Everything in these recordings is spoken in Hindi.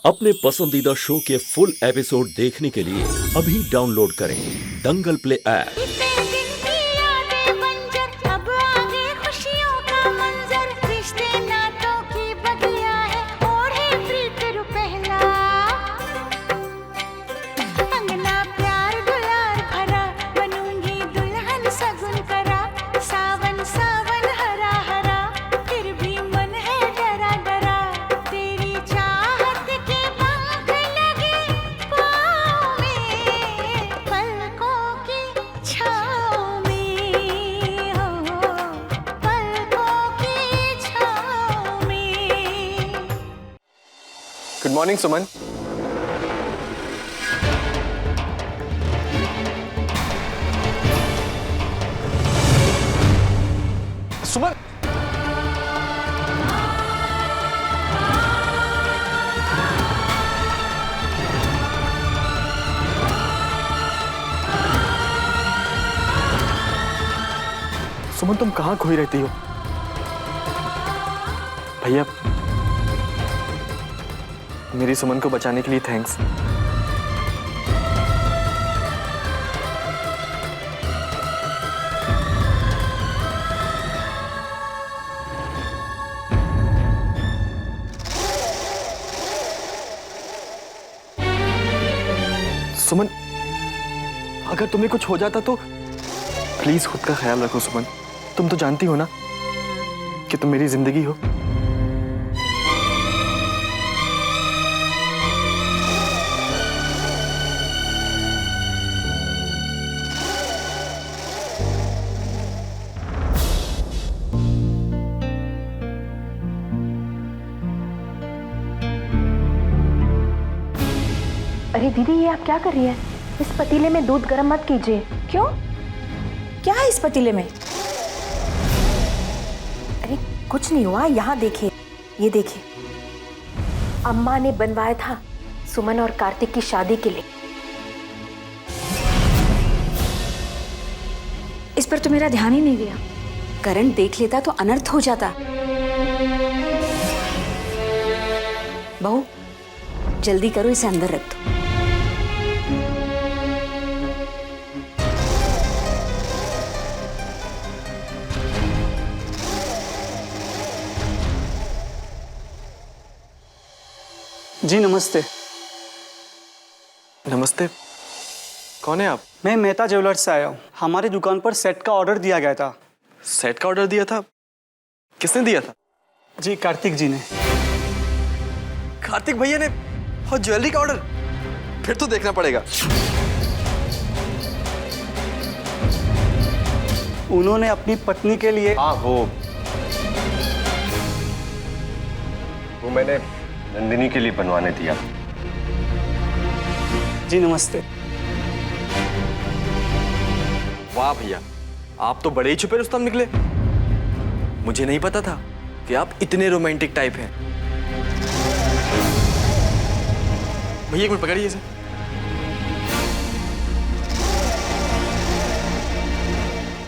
अपने पसंदीदा शो के फुल एपिसोड देखने के लिए अभी डाउनलोड करें दंगल प्ले ऐप। गुड मॉर्निंग सुमन। सुमन, सुमन तुम कहाँ खोई रहती हो? भैया, मेरी सुमन को बचाने के लिए थैंक्स। सुमन, अगर तुम्हें कुछ हो जाता तो प्लीज खुद का ख्याल रखो सुमन। तुम तो जानती हो ना कि तुम मेरी जिंदगी हो। अरे दीदी, ये आप क्या कर रही है? इस पतीले में दूध गर्म मत कीजिए। क्यों? क्या है इस पतीले में? अरे कुछ नहीं हुआ, यहाँ देखिए, ये देखिए, अम्मा ने बनवाया था सुमन और कार्तिक की शादी के लिए। इस पर तो मेरा ध्यान ही नहीं गया। करण देख लेता तो अनर्थ हो जाता। बहू, जल्दी करो, इसे अंदर रख दो। जी नमस्ते। नमस्ते, कौन है आप? मैं मेहता ज्वेलर्स से आया हूँ। हमारी दुकान पर सेट का ऑर्डर दिया गया था। सेट का ऑर्डर दिया था? किसने दिया था? जी कार्तिक जी ने। कार्तिक भैया ने? और ज्वेलरी का ऑर्डर? फिर तो देखना पड़ेगा। उन्होंने अपनी पत्नी के लिए। हाँ, वो मैंने नंदिनी के लिए बनवाने दिया। जी नमस्ते। वाह भैया, आप तो बड़े ही छुपे रुस्तम निकले। मुझे नहीं पता था कि आप इतने रोमांटिक टाइप हैं। भैया एक मिनट पकड़िए इसे।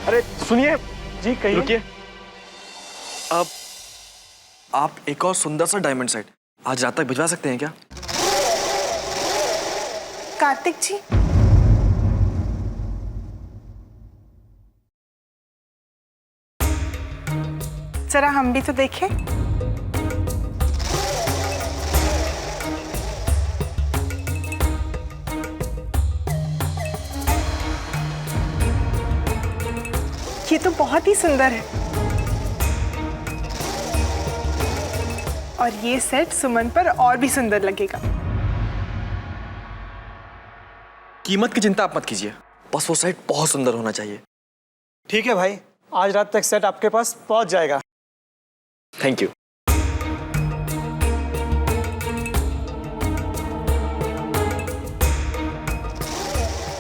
अरे सुनिए। जी कहिए। रुकिए। अब आप एक और सुंदर सा डायमंड सेट आज रात तक भिजवा सकते हैं क्या? कार्तिक जी, जरा हम भी तो देखें। ये तो बहुत ही सुंदर है और ये सेट सुमन पर और भी सुंदर लगेगा। कीमत की चिंता आप मत कीजिए, बस वो सेट बहुत सुंदर होना चाहिए। ठीक है भाई, आज रात तक सेट आपके पास पहुंच जाएगा। Thank you.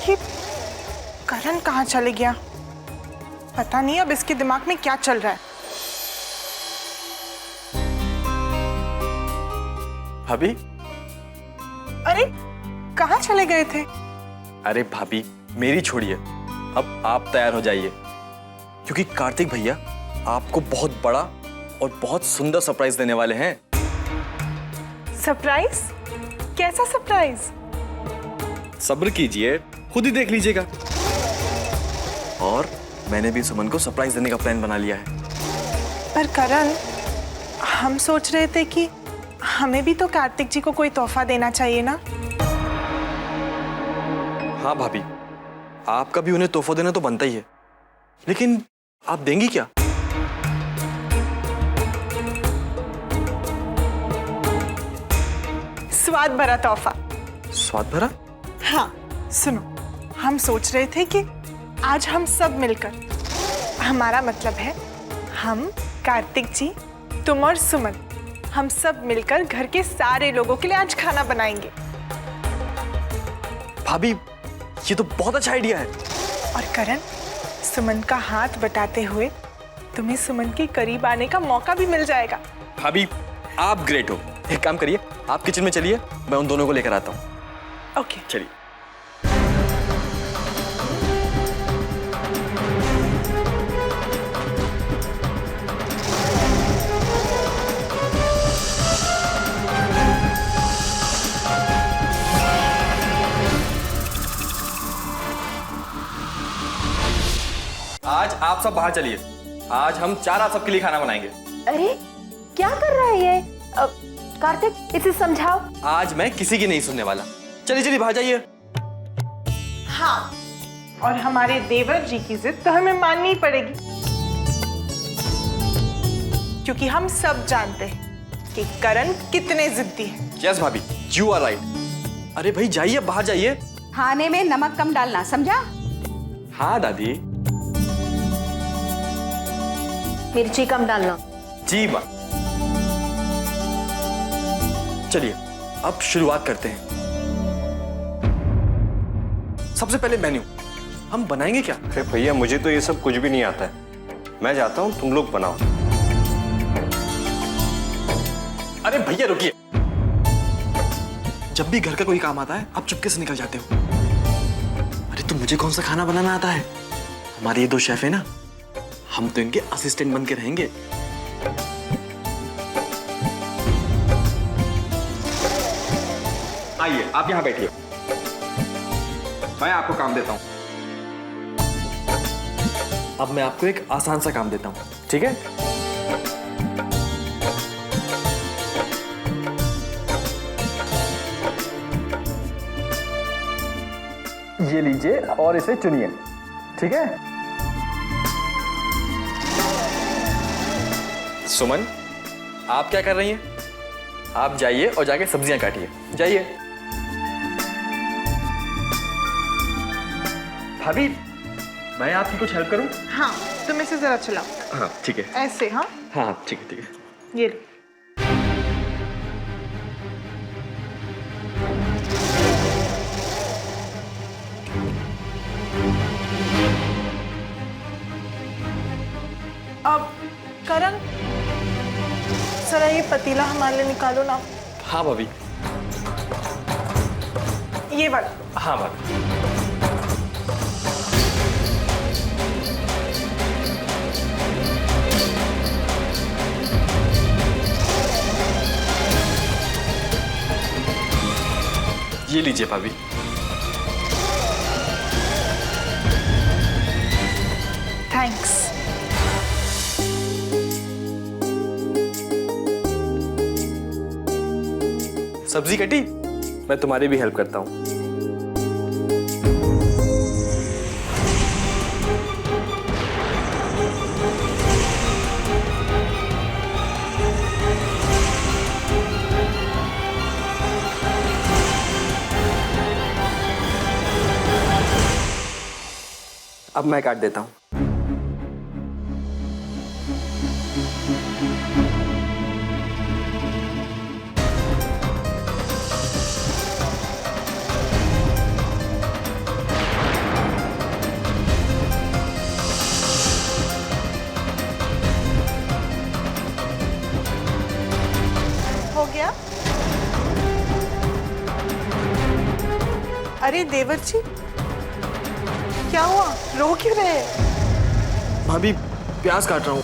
ये करण कहाँ चले गया? पता नहीं अब इसके दिमाग में क्या चल रहा है। भाभी? अरे कहाँ चले गए थे? अरे भाभी, मेरी छोड़िए, अब आप तैयार हो जाइए, क्योंकि कार्तिक भैया आपको बहुत बड़ा और बहुत सुंदर सरप्राइज देने वाले हैं। सरप्राइज? कैसा सरप्राइज? सब्र कीजिए, खुद ही देख लीजिएगा। और मैंने भी सुमन को सरप्राइज देने का प्लान बना लिया है। पर करण, हम सोच रहे थे कि हमें भी तो कार्तिक जी को कोई तोहफा देना चाहिए ना। हाँ भाभी, आपका भी उन्हें तोहफा देना तो बनता ही है, लेकिन आप देंगी क्या? स्वाद भरा तोहफा। स्वाद भरा? हाँ सुनो, हम सोच रहे थे कि आज हम सब मिलकर, हमारा मतलब है हम, कार्तिक जी, तुम और सुमन, हम सब मिलकर घर के सारे लोगों के लिए आज खाना बनाएंगे। भाभी, ये तो बहुत अच्छा आइडिया है। और करण, सुमन का हाथ बटाते हुए तुम्हें सुमन के करीब आने का मौका भी मिल जाएगा। भाभी, आप ग्रेट हो। एक काम करिए, आप किचन में चलिए, मैं उन दोनों को लेकर आता हूँ। ओके। चलिए। आज आप सब बाहर चलिए। आज हम 4 आप सबके लिए खाना बनाएंगे। अरे क्या कर रहा है ये? कार्तिक, इसे समझाओ। आज मैं किसी की नहीं सुनने वाला। चलिए चलिए बाहर जाइए। हाँ, और हमारे देवर जी की जिद तो हमें माननी ही पड़ेगी, क्योंकि हम सब जानते हैं कि करण कितने जिद्दी है। यस भाभी, यू आर राइट। अरे भाई जाइए, बाहर जाइए। खाने में नमक कम डालना, समझा? हाँ दादी। मिर्ची कम डालना। जी माँ। चलिए अब शुरुआत करते हैं। सबसे पहले मेन्यू, हम बनाएंगे क्या? अरे भैया, मुझे तो ये सब कुछ भी नहीं आता है। मैं जाता हूँ, तुम लोग बनाओ। अरे भैया रुकिए, जब भी घर का कोई काम आता है आप चुपके से निकल जाते हो। अरे तो मुझे कौन सा खाना बनाना आता है? हमारे ये 2 शेफ है ना, हम तो इनके असिस्टेंट बन के रहेंगे। आइए, आप यहां बैठिए, मैं आपको काम देता हूं। अब मैं आपको एक आसान सा काम देता हूं, ठीक है? ये लीजिए और इसे चुनिए, ठीक है? सुमन, आप क्या कर रही हैं? आप जाइए और जाके सब्जियां काटिए, जाइए। भाभी, मैं आपकी कुछ हेल्प करूं? हाँ, तुम इसे जरा चलाओ। हाँ ठीक है। ऐसे, हाँ हाँ ठीक है, ठीक है। ये लो। अब करण, जरा ये पतीला हमारे लिए निकालो ना। हाँ भाभी। ये वाला। हाँ भाभी। ये लीजिए भाभी। थैंक्स। सब्जी कटी? मैं तुम्हारी भी हेल्प करता हूँ। अब मैं काट देता हूँ। हो गया? अरे देवर जी, क्या हुआ? रो क्यों रहे? भाभी, प्याज काट रहा हूँ।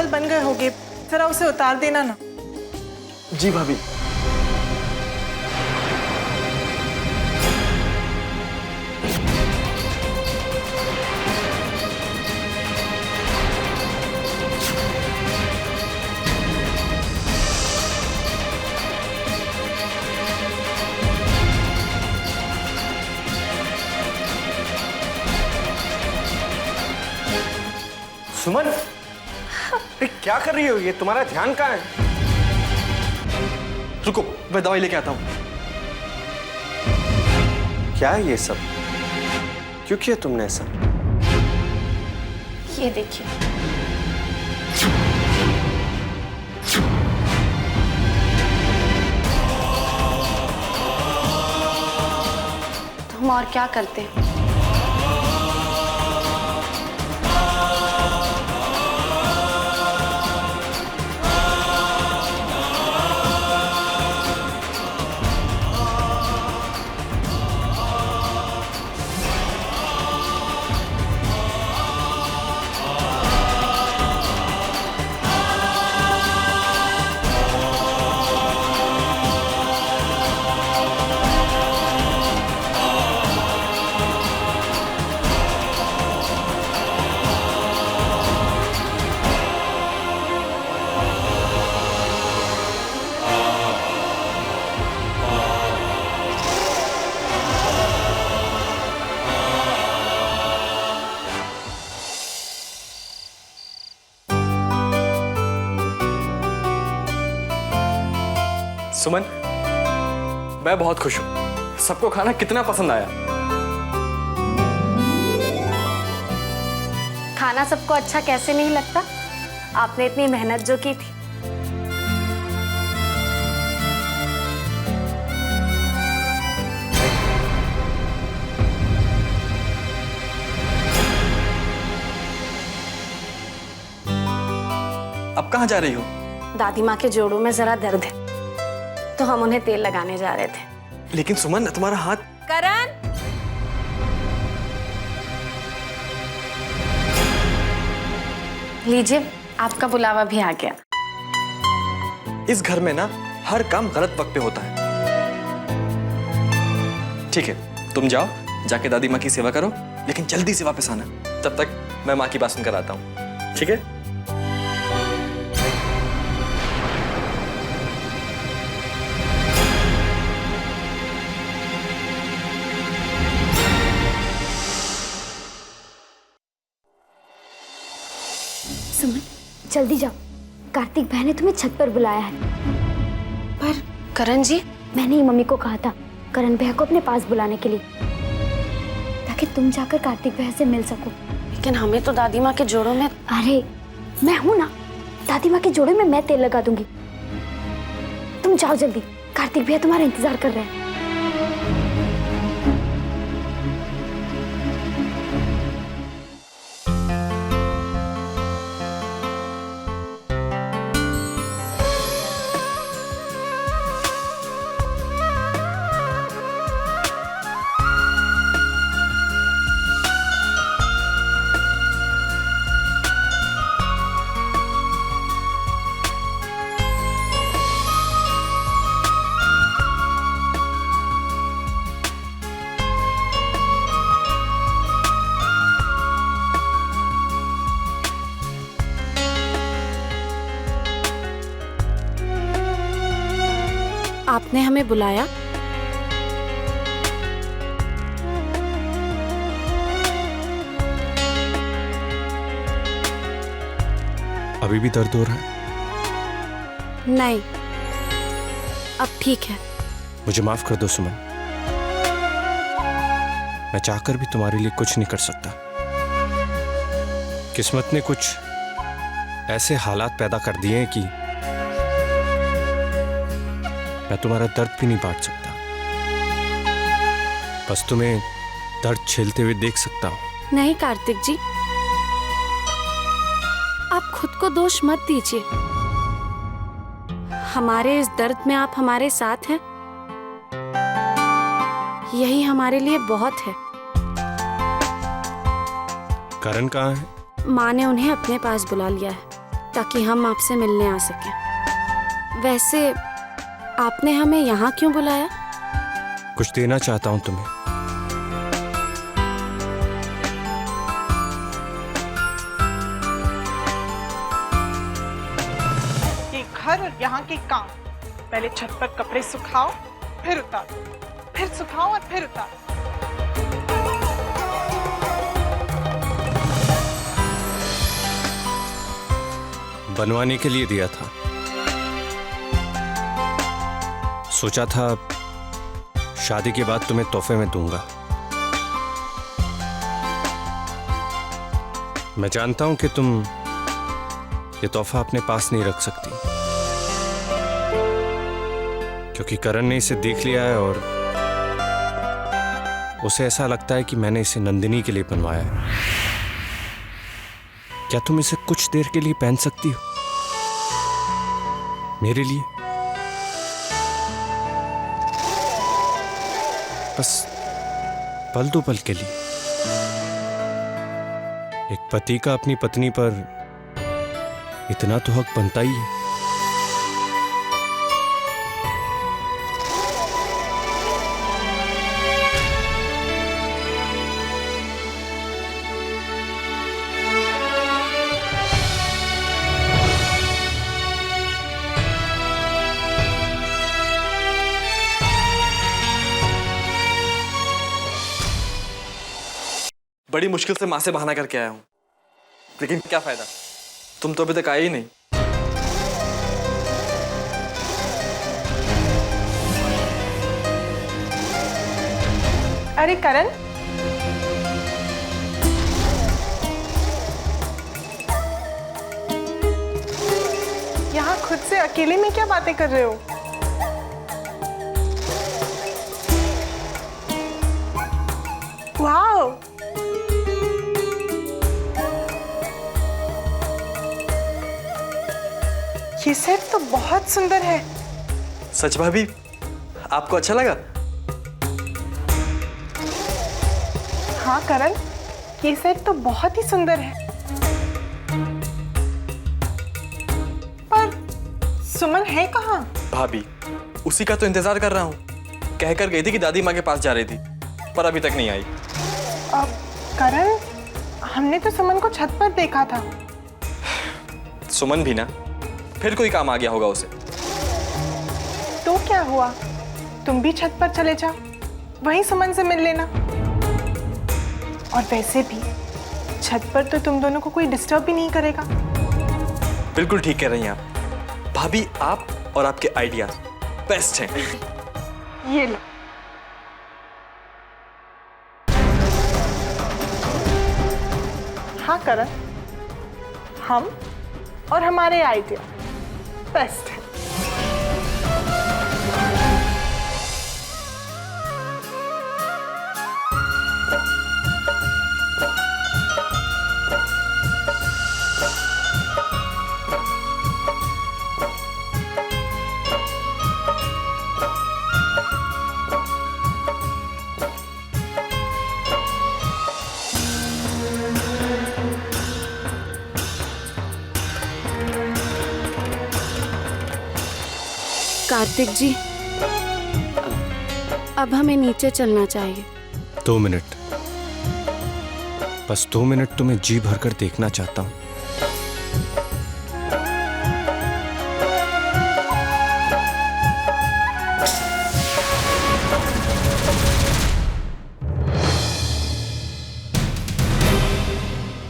पागल बन गए होगे, जरा उसे उतार देना ना। जी भाभी। सुमन, अरे क्या कर रही हो? ये तुम्हारा ध्यान कहाँ है? रुको, मैं दवाई लेके आता हूँ। क्या है ये सब? क्यों किया तुमने ऐसा? ये देखिए। तो हम और क्या करते हैं? सुमन, मैं बहुत खुश हूँ। सबको खाना कितना पसंद आया। खाना सबको अच्छा कैसे नहीं लगता? आपने इतनी मेहनत जो की थी। अब कहाँ जा रही हो? दादी माँ के जोड़ों में जरा दर्द है, तो हम उन्हें तेल लगाने जा रहे थे। लेकिन सुमन, तुम्हारा हाथ। करण, लीजिए, आपका बुलावा भी आ गया। इस घर में ना हर काम गलत वक्त पे होता है। ठीक है, तुम जाओ, जाके दादी माँ की सेवा करो, लेकिन जल्दी से वापस आना। तब तक मैं माँ की बात सुनकर आता हूँ, ठीक है? सुमन, जल्दी जाओ, कार्तिक भाई ने तुम्हें छत पर बुलाया है। पर करण जी, मैंने ही मम्मी को कहा था करण भैया को अपने पास बुलाने के लिए, ताकि तुम जाकर कार्तिक भैया से मिल सको। लेकिन हमें तो दादी माँ के जोड़ों में। अरे मैं हूं ना, दादी माँ के जोड़े में मैं तेल लगा दूंगी। तुम जाओ जल्दी, कार्तिक भैया तुम्हारा इंतजार कर रहे हैं। आपने हमें बुलाया? अभी भी दर्द हो रहा है? नहीं, अब ठीक है। मुझे माफ कर दो सुमन, मैं चाहकर भी तुम्हारे लिए कुछ नहीं कर सकता। किस्मत ने कुछ ऐसे हालात पैदा कर दिए हैं कि मैं तुम्हारा दर्द भी नहीं बांट सकता। बस तुम्हें दर्द झेलते हुए देख सकता हूं। नहीं कार्तिक जी, आप खुद को दोष मत दीजिए। हमारे इस दर्द में आप हमारे साथ हैं, यही हमारे लिए बहुत है। करण कहाँ है? माँ ने उन्हें अपने पास बुला लिया है। ताकि हम आपसे मिलने आ सकें। वैसे आपने हमें यहाँ क्यों बुलाया? कुछ देना चाहता हूँ तुम्हें। ये घर और यहाँ के काम, पहले छत पर कपड़े सुखाओ फिर उतारो, फिर सुखाओ और फिर उतारो। बनवाने के लिए दिया था। सोचा था शादी के बाद तुम्हें तोहफे में दूंगा। मैं जानता हूं कि तुम ये तोहफा अपने पास नहीं रख सकती, क्योंकि करण ने इसे देख लिया है और उसे ऐसा लगता है कि मैंने इसे नंदिनी के लिए बनवाया है। क्या तुम इसे कुछ देर के लिए पहन सकती हो मेरे लिए? बस पल दो पल के लिए। एक पति का अपनी पत्नी पर इतना तो हक बनता ही है। बड़ी मुश्किल से माँ से बहाना करके आया हूँ, लेकिन क्या फायदा, तुम तो अभी तक आए ही नहीं। अरे करण, यहाँ खुद से अकेले में क्या बातें कर रहे हो? वाओ, ये सेट तो बहुत सुंदर है। सच भाभी, आपको अच्छा लगा? हाँ करण, ये सेट तो बहुत ही सुंदर है। पर सुमन है कहाँ? भाभी, उसी का तो इंतजार कर रहा हूँ। कहकर गई थी कि दादी माँ के पास जा रही थी, पर अभी तक नहीं आई। अब करण, हमने तो सुमन को छत पर देखा था। सुमन भी ना, फिर कोई काम आ गया होगा उसे। तो क्या हुआ, तुम भी छत पर चले जाओ, वहीं सुमन से मिल लेना। और वैसे भी छत पर तो तुम दोनों को कोई डिस्टर्ब भी नहीं करेगा। बिल्कुल ठीक कह रही हैं आप भाभी, आप और आपके आइडियाज बेस्ट हैं। ये लो। हाँ करण, हम और हमारे आइडिया बेस्ट है। कार्तिक जी, अब हमें नीचे चलना चाहिए। 2 मिनट, बस 2 मिनट तुम्हें जी भरकर देखना चाहता हूं।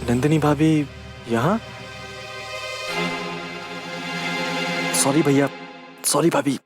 नंदिनी भाभी यहाँ? सॉरी भैया, सॉरी भाभी।